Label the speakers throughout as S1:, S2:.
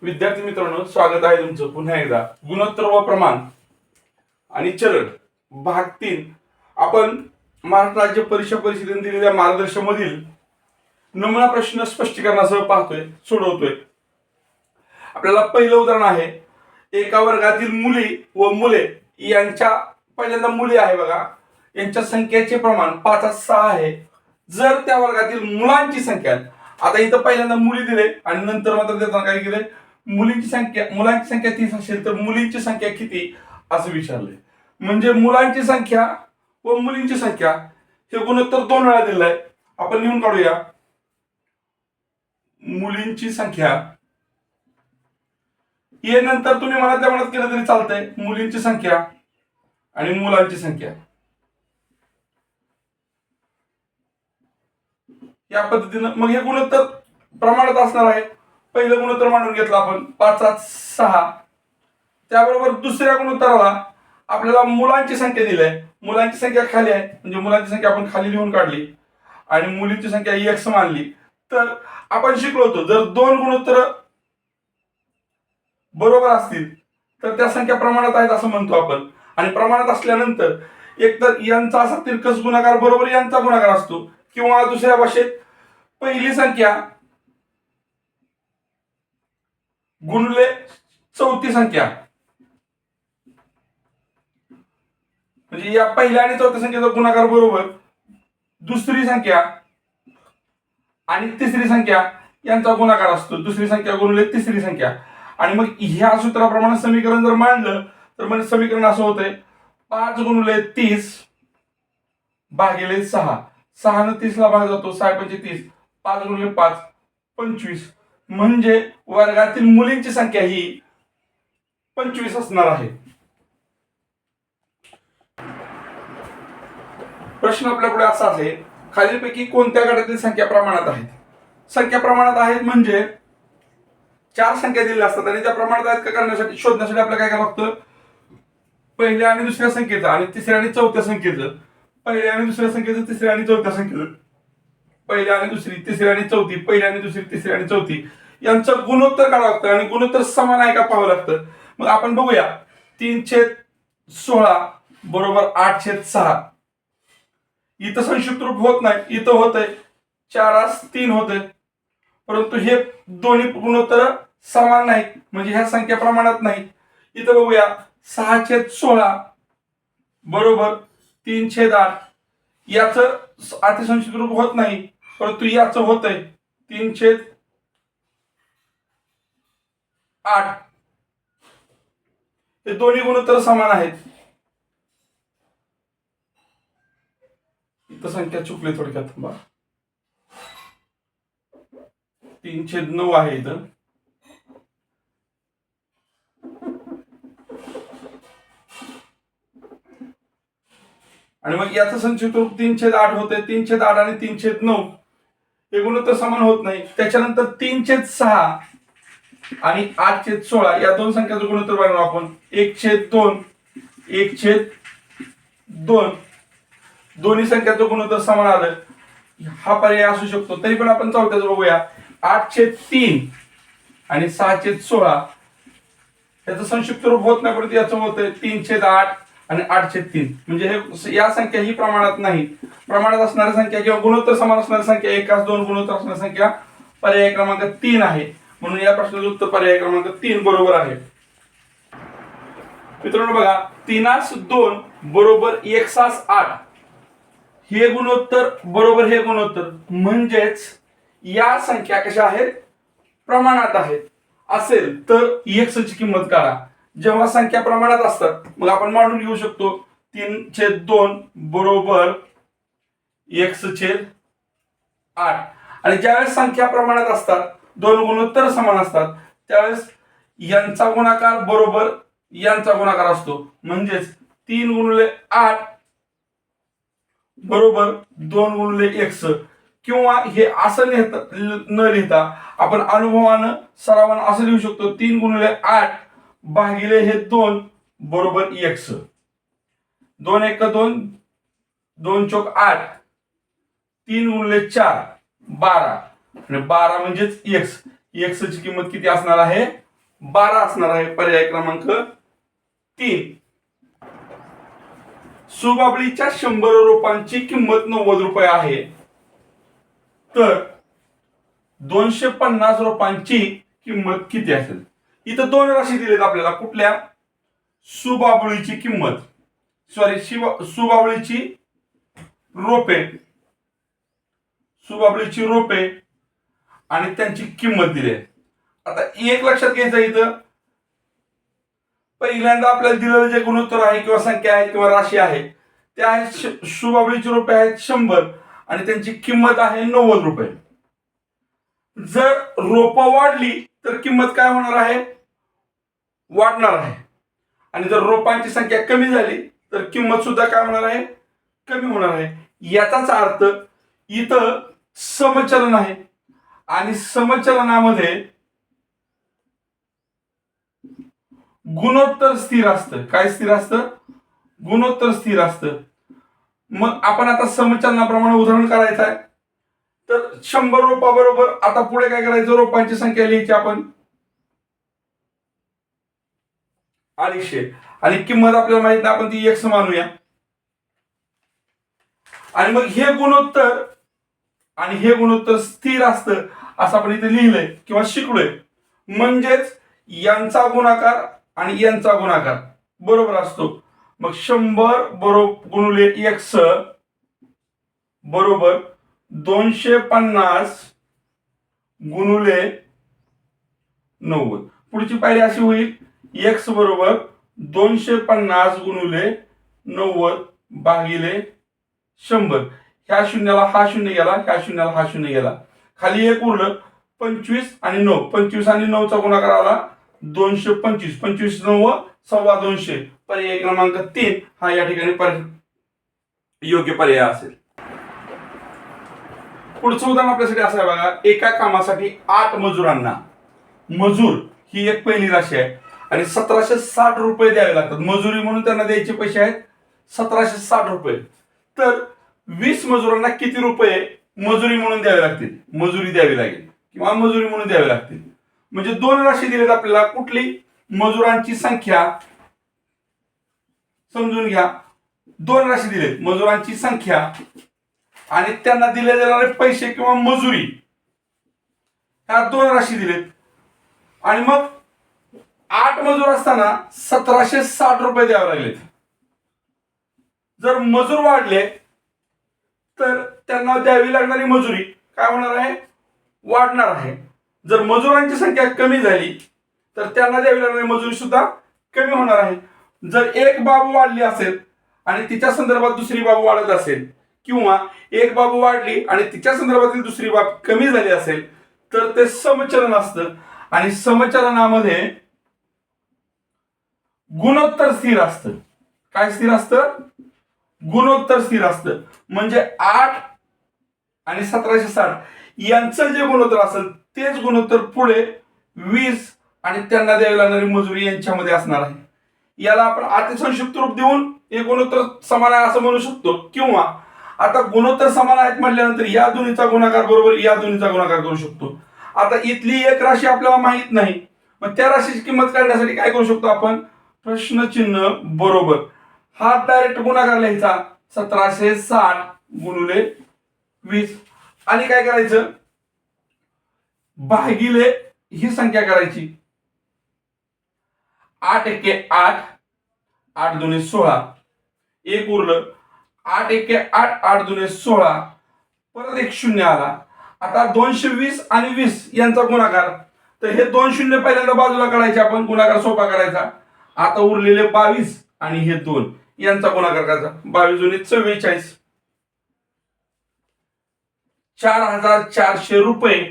S1: विद्यार्थी मित्रांनो, स्वागत आहे तुमचं पुन्हा एकदा गुणोत्तर व प्रमाण आणि चलन भाग 3. आपण महाराष्ट्र राज्य परीक्षा परिषदेने दिलेल्या मार्गदर्शन मधील नमुना प्रश्न स्पष्टीकरणासह पाहतोय, सोडवतोय. आपल्याला पहिलं उदाहरण आहे, एका वर्गातील मुली व मुले यांच्या पहिल्यांदा मुली आहे बघा, यांच्या संख्येचे प्रमाण 5:6 आहे. जर त्या वर्गातील मुलांची संख्या, आता इथं पहिल्यांदा मुली दिले आणि नंतर मात्र देताना काय केले, मुलांची संख्या 30 असेल तर मुलींची संख्या किती असं विचारलंय. म्हणजे मुलांची संख्या व मुलींची संख्या हे गुणोत्तर 2 वेळा दिलेलं आहे. आपण लिहून काढूया. मुलींची संख्या हे नंतर तुम्ही मनातल्या मनात केलं तरी चालतंय. मुलींची संख्या आणि मुलांची संख्या या पद्धतीनं मग हे गुणोत्तर प्रमाणात असणार आहे. पहिलं गुणोत्तर मांडून घेतलं आपण 5:6. त्याबरोबर दुसऱ्या गुणोत्तराला आपल्याला मुलांची संख्या दिली आहे. मुलांची संख्या खाली आहे म्हणजे मुलांची संख्या आपण खाली लिहून काढली आणि मुलींची संख्या x मानली. तर आपण शिकलो होतो, जर दोन गुणोत्तर बरोबर असतील तर त्या संख्या प्रमाणात आहेत असं म्हणतो आपण. आणि प्रमाणात असल्यानंतर एकतर यांचा असा तिरकस गुणाकार बरोबर यांचा गुणाकार असतो, किंवा दुसऱ्या भाषेत पहिली संख्या गुणिले चौथी संख्या, म्हणजे या पहिल्या आणि चौथ्या संख्येचा गुणाकार बरोबर दुसरी संख्या आणि तिसरी संख्या यांचा गुणाकार असतो. दुसरी संख्या गुणिले तिसरी संख्या. आणि मग ह्या सूत्राप्रमाणे समीकरण जर मांडलं तर म्हणजे समीकरण असं होतंय, 5 गुणिले 30 भागिले 6. 6 ने 30 ला भाग जातो, 6 × 30. 5 गुणिले 5 25. म्हणजे वर्गातील मुलींची संख्या ही 25 असणार आहे. प्रश्न आपल्या पुढे असा आहे, खालीलपैकी कोणत्या गटातील संख्या प्रमाणात आहेत. संख्या प्रमाणात आहेत म्हणजे 4 संख्या दिलेल्या असतात आणि त्या प्रमाणात आहेत का करण्यासाठी शोधण्यासाठी आपल्याला काय करावं लागतं, पहिल्या आणि दुसऱ्या संख्येचं आणि तिसऱ्या आणि चौथ्या संख्येचं, पहिल्या आणि दुसऱ्या संख्येचं, तिसऱ्या आणि चौथ्या संख्येचं, पहिल्या आणि दुसरी, तिसरी आणि चौथी, पहिल्या आणि दुसरी, तिसरी आणि चौथी यांचं गुणोत्तर काढावं लागतं आणि गुणोत्तर समान आहे का पाहावं लागतं. मग आपण बघूया, 3/16 बरोबर 8/6. इथं संक्षिप्त रूप होत नाही, इथं होतंय 4:3 होतंय, परंतु हे दोन्ही गुणोत्तर समान नाहीत म्हणजे ह्या संख्या प्रमाणात नाही. इथं बघूया 6/16 बरोबर 3/8. याचं अतिसंक्षिप्त रूप होत नाही, परंतु याचं होतंय 3/8. हे दोन्ही गुणोत्तर समान आहेत. इथं संख्या चुकली थोडक्यात, थांबा. 3/9 आहे इथं. आणि मग याचं संक्षिप्त रूप 3/8 होते. 3/8 आणि 3/9 हे गुणोत्तर समान होत नाही. त्याच्यानंतर 3/6 आणि 8/16 या दोन संख्याचं गुणोत्तर बघणार आपण. 1/2 1/2 दोन्ही संख्याचं गुणोत्तर समान आलं, हा पर्याय असू शकतो. तरी पण आपण चौथ्याचं बघूया. 8/3 आणि 6/16 याचं संक्षिप्त रूप होत नाही, परंतु याचं होतंय 3/8 आणि 8/3. म्हणजे हे या संख्या ही प्रमाणात नाही. प्रमाणात असणाऱ्या संख्या किंवा गुणोत्तर समान असणाऱ्या संख्या 1 2 गुणोत्तर असणारी संख्या पर्याय क्रमांक 3 आहे. म्हणून या प्रश्नाचं उत्तर पर्याय क्रमांक 3 बरोबर आहे. मित्रांनो बघा, 3/2 बरोबर 1/8 हे गुणोत्तर बरोबर हे गुणोत्तर, म्हणजेच या संख्या कशा आहेत, प्रमाणात आहेत. असेल तर x ची किंमत काढा. जेव्हा संख्या प्रमाणात असतात मग आपण मांडून घेऊ शकतो, 3/2 बरोबर x/8. आणि ज्यावेळेस संख्या प्रमाणात असतात, दोन गुणोत्तर समान असतात, त्यावेळेस यांचा गुणाकार बरोबर यांचा गुणाकार असतो. म्हणजेच 3 गुणिले 8 बरोबर 2 गुणिले x. किंवा हे असं न लिहिता आपण अनुभवानं सरावानं असं लिहू शकतो, 3 गुणिले 8 भागिले हे 2 बरोबर x. 2 1 2 2 चौक 8, 3 गुणिले 4 12 आणि 12 म्हणजेच x. x ची किंमत किती असणार आहे, 12 असणार आहे पर्याय क्रमांक 3. सुबाबळीच्या 100 रोपांची किंमत 90 रुपये आहे, तर 250 रोपांची किंमत किती असेल? इथं दोन राशी दिलेत आपल्याला. कुठल्या? सुबाबळीची किंमत, सुबाबळीची रोपे, सुबाबळीची रोपे आणि त्यांची किंमत दिली आहे. आता एक लक्षात घ्यायचं, इथं पहिल्यांदा आपल्याला दिलेलं जे गुणोत्तर आहे किंवा संख्या आहे किंवा राशी आहे ते आहे सुबाबळीची रोपे आहेत 100 आणि त्यांची किंमत आहे 90 रुपये. जर रोपं वाढली तर किंमत काय होणार आहे? वाढणार आहे. आणि जर रोपांची संख्या कमी झाली तर किंमत सुद्धा काय होणार आहे? कमी होणार आहे. याचाच अर्थ इथं समचलन आहे आणि समचलनामध्ये गुणोत्तर स्थिर असतं. काय स्थिर असतं? गुणोत्तर स्थिर असतं. मग आपण आता समचलनाप्रमाणे उदाहरण करायचं आहे. तर 100 रोपाबरोबर आता पुढे काय करायचं? रोपांची संख्या लिहायची आपण 250 आणि किंमत आपल्याला माहित नाही, आपण ती x मानूया. आणि मग हे गुणोत्तर आणि हे गुणोत्तर स्थिर असतं असं आपण इथे लिहिलंय किंवा शिकलोय. म्हणजेच यांचा गुणाकार आणि यांचा गुणाकार बरोबर असतो. मग 100 बरोबर गुणिले x बरोबर 250 गुणिले 90. पुढची पायरी अशी होईल, x बरोबर 250 गुणिले 90 भागिले 100. ह्या शून्याला हा शून्य गेला, ह्या शून्याला हा शून्य गेला, खाली एक उरलं 25 आणि 9. 25 आणि 9चा गुणाकार आला 225. 25 9 225. पर्याय क्रमांक 3 हा या ठिकाणी योग्य पर्याय असेल. पुढचं उदाहरण आपल्यासाठी असं आहे बघा. एका कामासाठी 8 मजुरांना, मजूर ही एक पहिली राशी आहे आणि 1760 रुपये द्यावे लागतात. मजुरी म्हणून त्यांना द्यायचे पैसे आहेत 1760 रुपये. तर 20 मजुरांना किती रुपये मजुरी म्हणून द्यावे लागतील? मजुरी द्यावी लागेल किंवा मजुरी म्हणून द्यावे लागतील. म्हणजे दोन राशी दिलेत आपल्याला. कुठली? मजुरांची संख्या. समजून घ्या, दोन राशी दिलेत, मजुरांची संख्या आणि त्यांना दिले जाणारे पैसे किंवा मजुरी, ह्या दोन राशी दिलेत. आणि मग 8 मजूर असताना 1760 रुपये द्यावे लागलेत. जर मजूर वाढले तर त्यांना द्यावी लागणारी मजुरी काय होणार आहे? वाढणार आहे. जर मजुरांची संख्या कमी झाली तर त्यांना द्यावी लागणारी मजुरी सुद्धा कमी होणार आहे. जर एक बाब वाढली असेल आणि तिच्या संदर्भात दुसरी बाब वाढत असेल किंवा एक बाब वाढली आणि तिच्या संदर्भातील दुसरी बाब कमी झाली असेल तर ते समचलन असतं. आणि समचलनामध्ये गुणोत्तर स्थिर असतं. काय स्थिर असतं? गुणोत्तर स्थिर असतं. म्हणजे 8 आणि 1760 यांचं जे गुणोत्तर असेल तेच गुणोत्तर पुढे 20 आणि त्यांना द्यावी लागणारी मजुरी यांच्यामध्ये असणार आहे. याला आपण अतिसंक्षिप्त रूप देऊन हे गुणोत्तर समान आहे असं म्हणू शकतो. किंवा आता गुणोत्तर समान आहेत म्हटल्यानंतर या दोन्हीचा गुणाकार बरोबर या दोन्हीचा गुणाकार करू शकतो. आता इथली एक राशी आपल्याला माहित नाही, मग त्या राशीची किंमत काढण्यासाठी काय करू शकतो आपण? प्रश्नचिन्ह बरोबर हा डायरेक्ट गुणाकार लिहायचा 1760 गुणिले 20 आणि काय करायचं? भागिले ही संख्या करायची. 8 एके 8, 8 दुने 16, एक उरलं. 8 एके 8, 8 दुने 16, परत एक शून्य आला. आता 220 आणि 20 यांचा गुणाकार, तर हे 2 शून्य पहिल्यांदा बाजूला काढायचे आपण, गुणाकार सोपा करायचा. आता उरलेले 22 आणि हे 2 यांचा गुणाकार करायचा. 22 दुने 44, 4400 रुपये.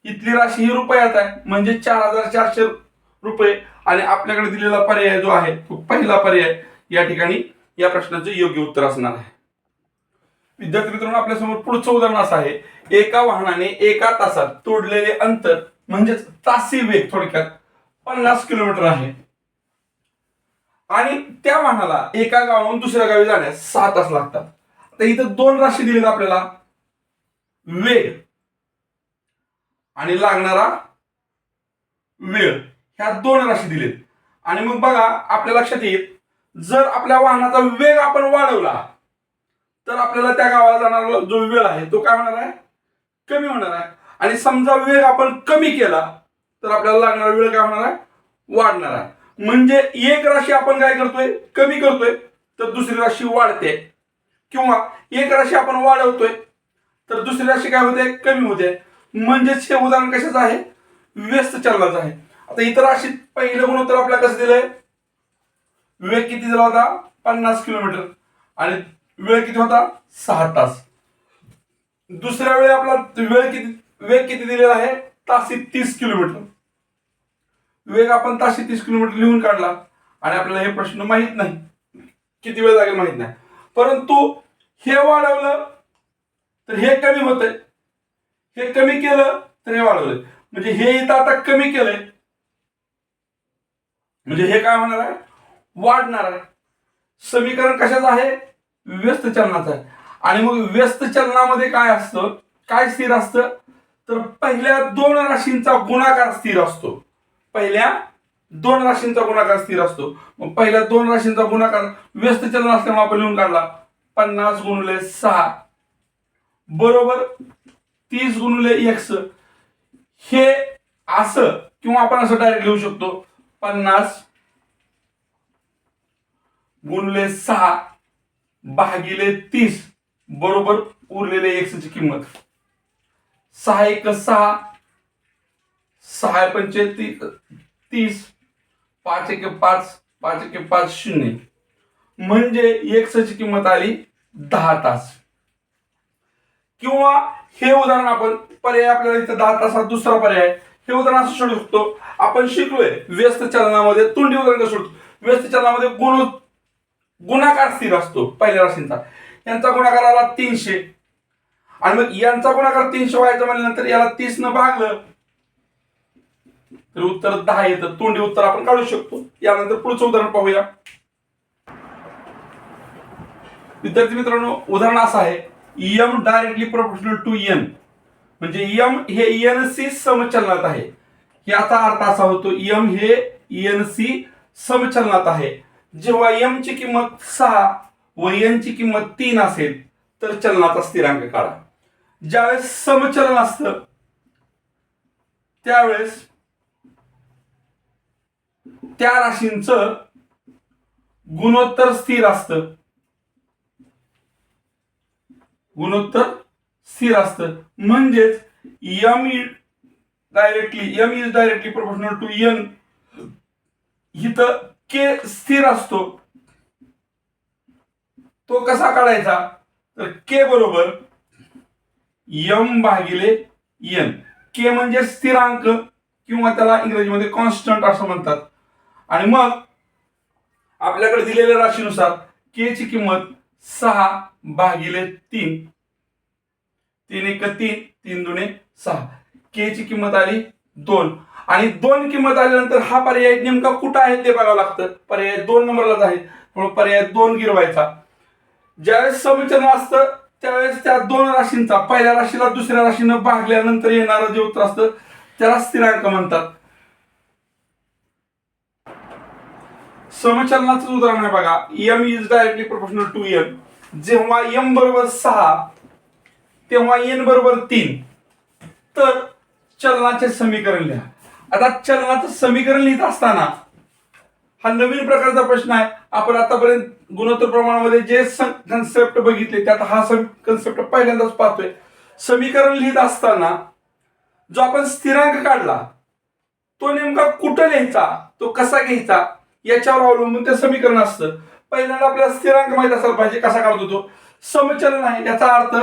S1: इथली राशी ही रुपयात आहे म्हणजे 4400 रुपये. आणि आपल्याकडे दिलेला पर्याय जो आहे तो पहिला पर्याय या ठिकाणी या प्रश्नाचे योग्य उत्तर असणार आहे. विद्यार्थी मित्रांनो, आपल्यासमोर पुढचं उदाहरण असं आहे. एका वाहनाने एका तासात तोडलेले अंतर म्हणजेच तासी वेग थोडक्यात 50 किलोमीटर आहे आणि त्या वाहनाला एका गावाहून दुसऱ्या गावी जाण्यास 6 तास लागतात. आता इथं दोन राशी दिलेत आपल्याला, वेग आणि लागणारा वेळ. ह्या दोन राशी दिलेत. आणि मग बघा आपल्या लक्षात येईल, जर आपल्या वाहनाचा वेग आपण वाढवला तर आपल्याला त्या गावाला जाणारा जो वेळ आहे तो काय होणार आहे, कमी होणार आहे. आणि समजा वेग आपण कमी केला तर आपल्याला लागणारा वेळ काय होणार आहे, वाढणार आहे. म्हणजे एक राशी आपण काय करतोय, कमी करतोय तर दुसरी राशी वाढते, किंवा एक राशी आपण वाढवतोय तर दुसरी राशी काय होते, कमी होते. म्हणजेच हे उदाहरण कशाचं आहे, व्यस्त चलनाचं आहे. आता इतर राशीत पहिलं गुणोत्तर आपल्याला कसं दिलंय, वेग किती दिला होता, 50 किलोमीटर, आणि वेळ किती होता, 6 तास. दुसऱ्या वेळी आपला वेग किती दिलेला आहे, ताशी 30 किलोमीटर. वेग आपण ताशी 30 किलोमीटर लिहून काढला, आणि आपल्याला हे प्रश्न माहित नाही किती वेळ लागेल, माहित नाही. परंतु हे वाढवलं तर हे कमी होतंय, हे कमी केलं तर हे वाढवलंय. म्हणजे हे इथं आता कमी केलंय, म्हणजे हे काय होणार आहे, वाढणार आहे. समीकरण कशाचं आहे, व्यस्त चलनाचं आहे. आणि मग व्यस्त चलनामध्ये काय असतं, काय स्थिर असतं, तर पहिल्या दोन राशींचा गुणाकार स्थिर असतो. पहिल्या दोन राशींचा गुणाकार स्थिर असतो. मग पहिल्या दोन राशींचा गुणाकार व्यस्त चलन असल्यामुळे आपण लिहून काढला, 50 गुणिले 6 बरोबर 30 गुणिले x. हे असं, किंवा आपण असं डायरेक्ट लिहू शकतो, 50 गुणिले 6 भागिले 30 बरोबर उरलेले x ची किंमत. 6 1 6, 6 5 30, 5 1 5, 5 1 5 0. म्हणजे x ची किंमत आली 10 तास. किंवा हे उदाहरण आपण पर्याय, आपल्याला इथं 10 तासात दुसरा पर्याय, हे उदाहरण असं सोडू शकतो. आपण शिकलोय व्यस्त चलनामध्ये तोंडी उदाहरण कसं सोडतो. व्यस्त चलनामध्ये गुणाकार स्थिर असतो पहिल्या राशींचा. यांचा गुणाकार आला 300, आणि मग यांचा गुणाकार 300 व्हायचा म्हणल्यानंतर याला 30 न भागलं तर उत्तर 10 येतं. तोंडी उत्तर आपण काढू शकतो. यानंतर पुढचं उदाहरण पाहूया. विद्यार्थी मित्रांनो, उदाहरण असं आहे, m directly proportional to n. म्हणजे m हे n शी समचलनात आहे. याचा अर्थ असा होतो, m हे n शी समचलनात आहे. जेव्हा m ची किंमत 6 व n ची किंमत 3 असेल तर चलनाचा स्थिरांक काढा. ज्यावेळेस समचलन असतं त्यावेळेस त्या राशींचं गुणोत्तर स्थिर असतं. गुणोत्तर स्थिर असतं म्हणजेच m is directly proportional to n. इथं k स्थिर असतो. तो कसा काढायचा, तर k बरोबर m भागिले n. k म्हणजे स्थिरांक, किंवा त्याला इंग्रजीमध्ये कॉन्स्टंट असं म्हणतात. आणि मग आपल्याकडे दिलेल्या राशीनुसार k ची किंमत 6 भागिले 3, 3 1 3, 3 2 6. k ची किंमत आली 2. आणि 2 किंमत आल्यानंतर हा पर्याय नेमका कुठं आहे ते बघावं लागतं. पर्याय 2 नंबरलाच आहे, म्हणून पर्याय 2 गिरवायचा. ज्यावेळेस समचलन असतं त्यावेळेस त्या दोन राशींचा पहिल्या राशीला दुसऱ्या राशीनं भागल्यानंतर येणारं जे उत्तर असतं त्याला स्थिरांक म्हणतात. समचलनाचं उदाहरण आहे बघा, m is directly proportional to n. जेव्हा m बरोबर 6 तेव्हा n बरोबर 3, तर चलनाचे समीकरण लिहा. आता चलनाचं समीकरण लिहित असताना हा नवीन प्रकारचा प्रश्न आहे. आपण आतापर्यंत गुणोत्तर प्रमाणामध्ये जे कन्सेप्ट बघितले त्यात हा कन्सेप्ट पहिल्यांदाच पाहतोय. समीकरण लिहित असताना जो आपण स्थिरांक काढला तो नेमका कुठं लिहायचा, तो कसा घ्यायचा याच्यावर अवलंबून ते समीकरण असतं. पहिल्यांदा आपल्याला स्थिरांक माहित असायला पाहिजे, कसा काढतो तो. समचलन आहे याचा अर्थ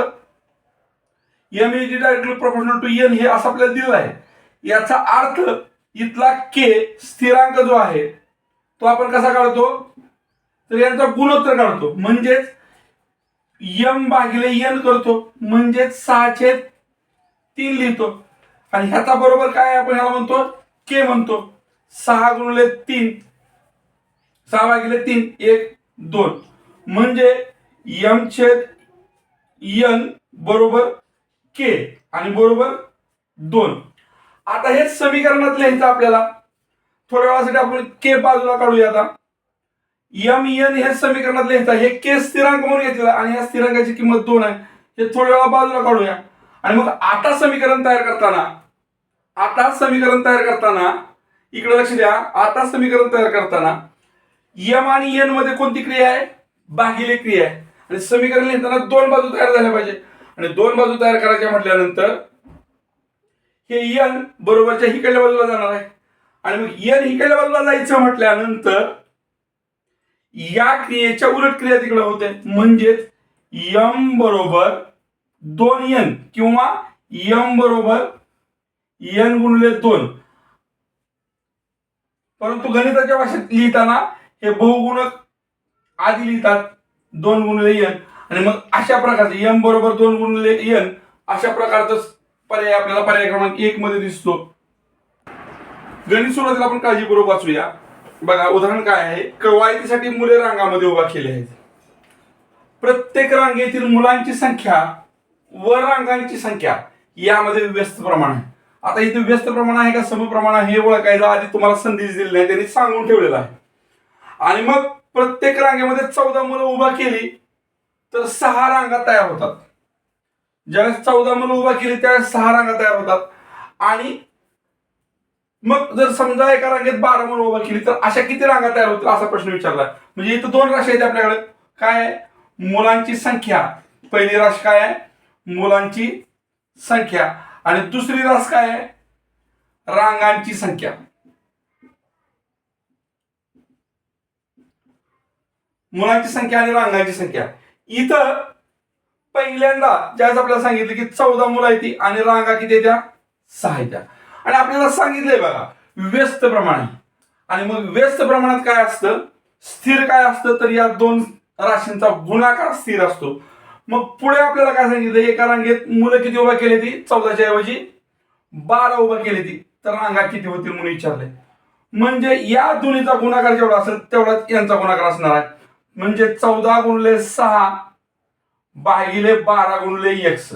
S1: m is directly proportional to n हे असं आपल्याला दिलं आहे. याचा अर्थ इथला k स्थिरांक जो आहे तो आपण कसा काढतो, तर यांचा गुणोत्तर काढतो. म्हणजेच m भागिले n करतो, म्हणजेच 6/3 लिहितो. आणि ह्याचा बरोबर काय आपण ह्याला म्हणतो, k म्हणतो. 6 गुणिले 3, 6 भागिले 3 1 2, म्हणजे m/n बरोबर k आणि बरोबर 2. आता हे समीकरणात लिहायचं आपल्याला. थोड्या वेळासाठी आपण के बाजूला काढूया. आता एम एन हे समीकरणात लिहिता हे के स्थिरांक म्हणून घेतलेला आणि या स्थिरांकाची किंमत 2 आहे. हे थोड्या वेळा बाजूला काढूया. आणि मग आता समीकरण तयार करताना इकडे लक्ष द्या. आता समीकरण तयार करताना एम आणि एन मध्ये कोणती क्रिया आहे? भागिले क्रिया आहे. आणि समीकरण लिहिताना दोन बाजू तयार झाल्या पाहिजे. आणि दोन बाजू तयार करायच्या म्हटल्यानंतर हे एन बरोबरच्या इकडल्या बाजूला जाणार आहे. आणि मग एन इकडल्या बाजूला जायचं म्हटल्यानंतर या क्रियेच्या उलट क्रिया तिकडे होते. म्हणजेच एम बरोबर 2n किंवा एम बरोबर n गुणिले 2. परंतु गणिताच्या भाषेत लिहिताना हे बहुगुणक आधी लिहितात 2 गुणिले n. आणि मग अशा प्रकारचे m बरोबर 2 गुणिले n अशा प्रकारचा पर्याय आपल्याला पर्याय क्रमांक 1 मध्ये दिसतो. गणित सुरुवातीला आपण काळजीपूर्वक वाचूया. बघा उदाहरण काय आहे? कवायतीसाठी मुले रांगामध्ये उभा केली आहेत. प्रत्येक रांगेतील मुलांची संख्या व रांगांची संख्या यामध्ये व्यस्त प्रमाण आहे. आता इथे व्यस्त प्रमाण आहे का समप्रमाण आहे हे ओळखायला आधी तुम्हाला संदेश दिलेला आहे, त्यांनी सांगून ठेवलेला आहे. आणि मग प्रत्येक रांगेमध्ये 14 मुलं उभा केली तर 6 रांगा तयार होतात. ज्यावेळेस 14 मुलं उभा केली त्यावेळेस 6 रांगा तयार होतात. आणि मग जर समजा एका रांगेत 12 मुलं उभा केली तर अशा किती रांगा तयार होतील असा प्रश्न विचारला. म्हणजे इथं दोन राशी आहेत आपल्याकडे. काय आहे? मुलांची संख्या. पहिली राशी काय आहे? मुलांची संख्या. आणि दुसरी रास काय आहे? रांगांची संख्या. मुलांची संख्या आणि रांगांची संख्या. इथं पहिल्यांदा ज्यावेळेस आपल्याला सांगितलं की 14 मुलं आहेत ती आणि रांगा किती येत्या? 6 येत्या. आणि आपल्याला सांगितलंय बघा व्यस्त प्रमाण आहे. आणि मग व्यस्त प्रमाणात काय असतं? स्थिर काय असतं? तर या दोन राशींचा गुणाकार स्थिर असतो. मग पुढे आपल्याला काय सांगितलं? एका रांगेत मुलं किती उभा केली ती? 14च्या ऐवजी 12 उभा केली ती. तर रांगा किती होतील म्हणून विचारले. म्हणजे या दोन्हीचा गुणाकार जेवढा असेल तेवढाच यांचा गुणाकार असणार आहे. म्हणजे 14 गुणिले 6 भागिले 12 गुणिले x.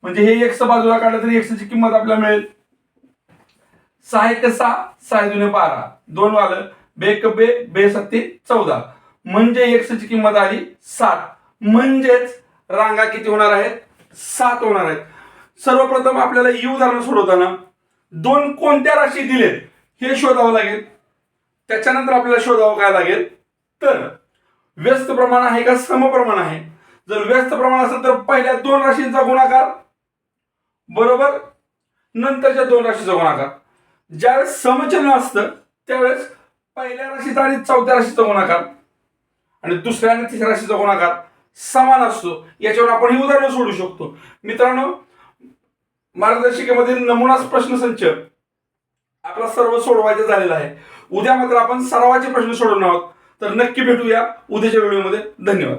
S1: म्हणजे हे x बाजूला काढलं तरी x ची किंमत आपल्याला मिळेल 6 1 6 6 2 12 2 आलं. बेक बे बे 7 14. म्हणजे x ची किंमत आली 7. म्हणजेच रांगा किती होणार आहेत? 7 होणार आहेत. सर्वप्रथम आपल्याला ही उदाहरण सोडवताना दोन कोणत्या राशी दिलेत हे शोधावं लागेल. त्याच्यानंतर आपल्याला शोधावं काय लागेल? तर व्यस्त प्रमाण आहे का समप्रमाण आहे? जर व्यस्त प्रमाण असेल तर पहिल्या दोन राशींचा गुणाकार बरोबर नंतरच्या दोन राशीचा गुणाकार. ज्यावेळेस समचलन असतं त्यावेळेस पहिल्या राशीचा आणि चौथ्या राशीचा गुणाकार आणि दुसऱ्या आणि तिसऱ्या राशीचा गुणाकार समान असतो. याच्यावर आपण ही उदाहरणं सोडू शकतो. मित्रांनो, मार्गदर्शिकेमधील नमुना प्रश्नसंच आपला सर्व सोडवायचा झालेला आहे. उद्या मात्र आपण सरावाचे प्रश्न सोडवणार आहोत. तर नक्की भेटूया उद्याच्या व्हिडिओमध्ये. धन्यवाद.